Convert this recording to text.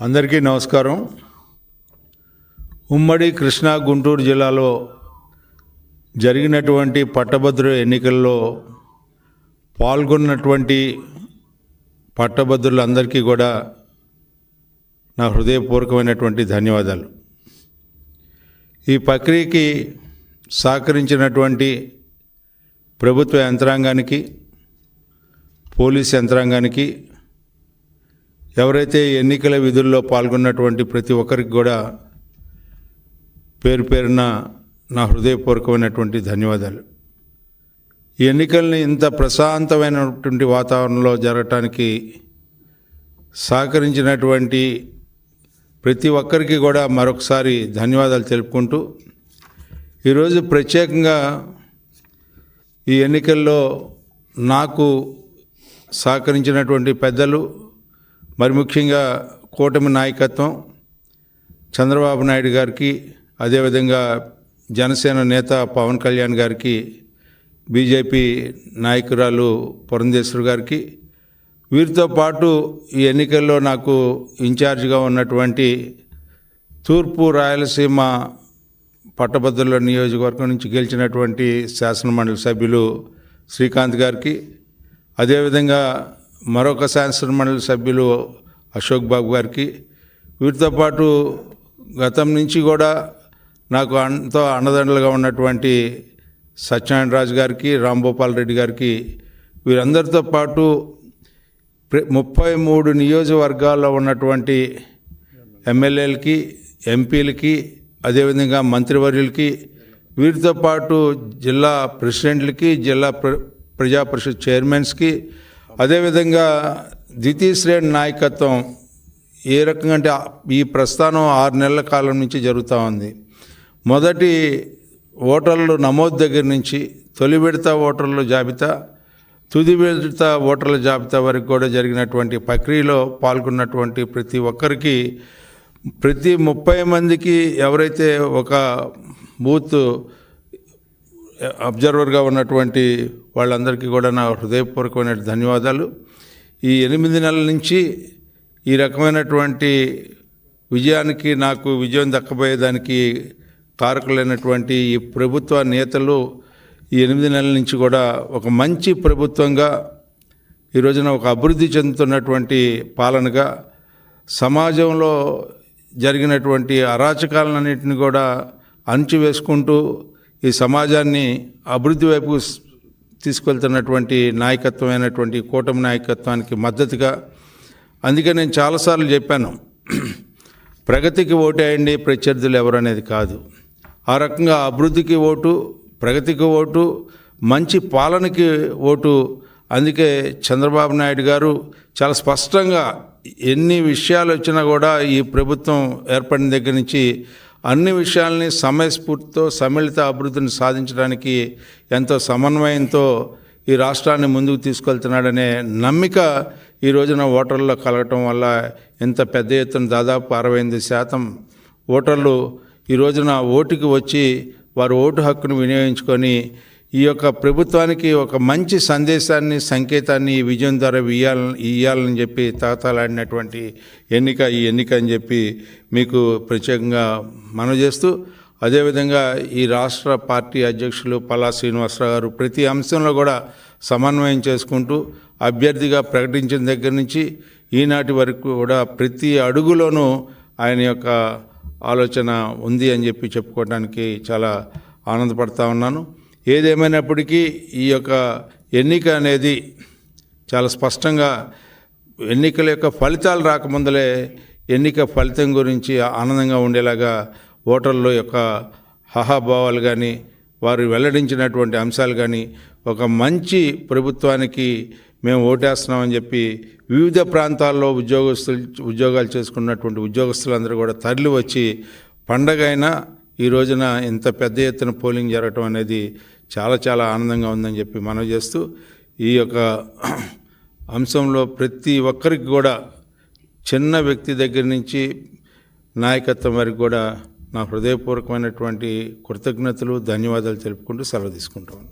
అందరికీ నమస్కారం. ఉమ్మడి కృష్ణా గుంటూరు జిల్లాలో జరిగినటువంటి పట్టభద్రుల ఎన్నికల్లో పాల్గొన్నటువంటి పట్టభద్రులందరికీ కూడా నా హృదయపూర్వకమైనటువంటి ధన్యవాదాలు. ఈ ప్రక్రియకి సహకరించినటువంటి ప్రభుత్వ యంత్రాంగానికి, పోలీస్ యంత్రాంగానికి, ఎవరైతే ఎన్నికల విధుల్లో పాల్గొన్నటువంటి ప్రతి ఒక్కరికి కూడా పేరు పేరున నా హృదయపూర్వకమైనటువంటి ధన్యవాదాలు. ఈ ఎన్నికల్ని ఇంత ప్రశాంతమైనటువంటి వాతావరణంలో జరగటానికి సహకరించినటువంటి ప్రతి ఒక్కరికి కూడా మరొకసారి ధన్యవాదాలు తెలుపుకుంటూ, ఈరోజు ప్రత్యేకంగా ఈ ఎన్నికల్లో నాకు సహకరించినటువంటి పెద్దలు, మరి ముఖ్యంగా కూటమి నాయకత్వం, చంద్రబాబు నాయుడు గారికి, అదేవిధంగా జనసేన నేత పవన్ కళ్యాణ్ గారికి, బీజేపీ నాయకురాలు పురంధేశ్వరి గారికి, వీరితో పాటు ఈ ఎన్నికల్లో నాకు ఇన్ఛార్జిగా ఉన్నటువంటి తూర్పు రాయలసీమ పట్టభద్రుల నియోజకవర్గం నుంచి గెలిచినటువంటి శాసనమండలి సభ్యులు శ్రీకాంత్ గారికి, అదేవిధంగా మరొక శాసనమండలి సభ్యులు అశోక్ బాబు గారికి, వీరితో పాటు గతం నుంచి కూడా నాకు ఎంతో అండదండలుగా ఉన్నటువంటి సత్యనారాయణ రాజు గారికి, రాంభూపాల్ రెడ్డి గారికి, వీరందరితో పాటు 33 నియోజకవర్గాల్లో ఉన్నటువంటి ఎమ్మెల్యేలకి, ఎంపీలకి, అదేవిధంగా మంత్రివర్యులకి, వీరితో పాటు జిల్లా ప్రెసిడెంట్లకి, జిల్లా ప్రజా పరిషత్ చైర్మన్స్కి, అదేవిధంగా ద్వితీయ శ్రేణి నాయకత్వం ఏ రకంగా అంటే ఈ ప్రస్థానం 6 నెలల కాలం నుంచి జరుగుతూ ఉంది. మొదటి ఓటర్లు నమోదు దగ్గర నుంచి తొలి విడత ఓటర్ల జాబితా, తుది విడత ఓటర్ల జాబితా వరకు కూడా జరిగినటువంటి ప్రక్రియలో పాల్గొన్నటువంటి ప్రతి ఒక్కరికి, ప్రతి 30 మందికి ఎవరైతే ఒక బూత్ అబ్జర్వర్గా ఉన్నటువంటి వాళ్ళందరికీ కూడా నా హృదయపూర్వకమైన ధన్యవాదాలు. ఈ 8 నెలల నుంచి ఈ రకమైనటువంటి విజయానికి, నాకు విజయం దక్కబోయేదానికి కారకులైనటువంటి ఈ ప్రభుత్వ నేతలు ఈ 8 నెలల నుంచి కూడా ఒక మంచి ప్రభుత్వంగా, ఈ రోజున ఒక అభివృద్ధి చెందుతున్నటువంటి పాలనగా, సమాజంలో జరిగినటువంటి అరాచకాలన్నింటినీ కూడా అణచివేసుకుంటూ ఈ సమాజాన్ని అభివృద్ధి వైపు తీసుకెళ్తున్నటువంటి నాయకత్వమైనటువంటి కూటమి నాయకత్వానికి మద్దతుగా, అందుకే నేను చాలాసార్లు చెప్పాను, ప్రగతికి ఓటేయండి, ప్రత్యర్థులు ఎవరు అనేది కాదు. ఆ రకంగా అభివృద్ధికి ఓటు, ప్రగతికి ఓటు, మంచి పాలనకి ఓటు. అందుకే చంద్రబాబు నాయుడు గారు చాలా స్పష్టంగా ఎన్ని విషయాలు వచ్చినా కూడా ఈ ప్రభుత్వం ఏర్పడిన దగ్గర నుంచి అన్ని విషయాల్ని సమయస్ఫూర్తితో సమ్మిళిత అభివృద్ధిని సాధించడానికి ఎంతో సమన్వయంతో ఈ రాష్ట్రాన్ని ముందుకు తీసుకెళ్తున్నాడనే నమ్మిక ఈ రోజున ఓటర్లలో కలగటం వల్ల ఎంత పెద్ద ఎత్తున దాదాపు 68% ఓటర్లు ఈ రోజున ఓటుకి వచ్చి వారు ఓటు హక్కును వినియోగించుకొని ఈ యొక్క ప్రభుత్వానికి ఒక మంచి సందేశాన్ని, సంకేతాన్ని ఈ విజయం ద్వారా ఇయ్యాలని చెప్పి తాతాలాడినటువంటి ఈ ఎన్నిక అని చెప్పి మీకు ప్రత్యేకంగా మనవి చేస్తూ, అదేవిధంగా ఈ రాష్ట్ర పార్టీ అధ్యక్షులు పల్లా శ్రీనివాసరావు గారు ప్రతి అంశంలో కూడా సమన్వయం చేసుకుంటూ అభ్యర్థిగా ప్రకటించిన దగ్గర నుంచి ఈనాటి వరకు కూడా ప్రతి అడుగులోనూ ఆయన యొక్క ఆలోచన ఉంది అని చెప్పి చెప్పుకోవడానికి చాలా ఆనందపడతా ఉన్నాను. ఏదేమైనప్పటికీ ఈ యొక్క ఎన్నిక అనేది చాలా స్పష్టంగా ఎన్నికల యొక్క ఫలితాలు రాకముందలే ఎన్నిక ఫలితం గురించి ఆనందంగా ఉండేలాగా ఓటర్ల యొక్క హాహాభావాలు కానీ, వారు వెల్లడించినటువంటి అంశాలు కానీ, ఒక మంచి మేము ఓటేస్తున్నామని చెప్పి వివిధ ప్రాంతాల్లో ఉద్యోగాలు చేసుకున్నటువంటి ఉద్యోగస్తులందరూ కూడా తరలి వచ్చి పండగ అయినా ఈ రోజున ఇంత పెద్ద ఎత్తున పోలింగ్ జరగటం అనేది చాలా చాలా ఆనందంగా ఉందని చెప్పి మనవి చేస్తూ, ఈ యొక్క అంశంలో ప్రతి ఒక్కరికి కూడా చిన్న వ్యక్తి దగ్గర నుంచి నాయకత్వం వరకు కూడా నా హృదయపూర్వకమైనటువంటి కృతజ్ఞతలు, ధన్యవాదాలు తెలుపుకుంటూ సెలవు తీసుకుంటాను.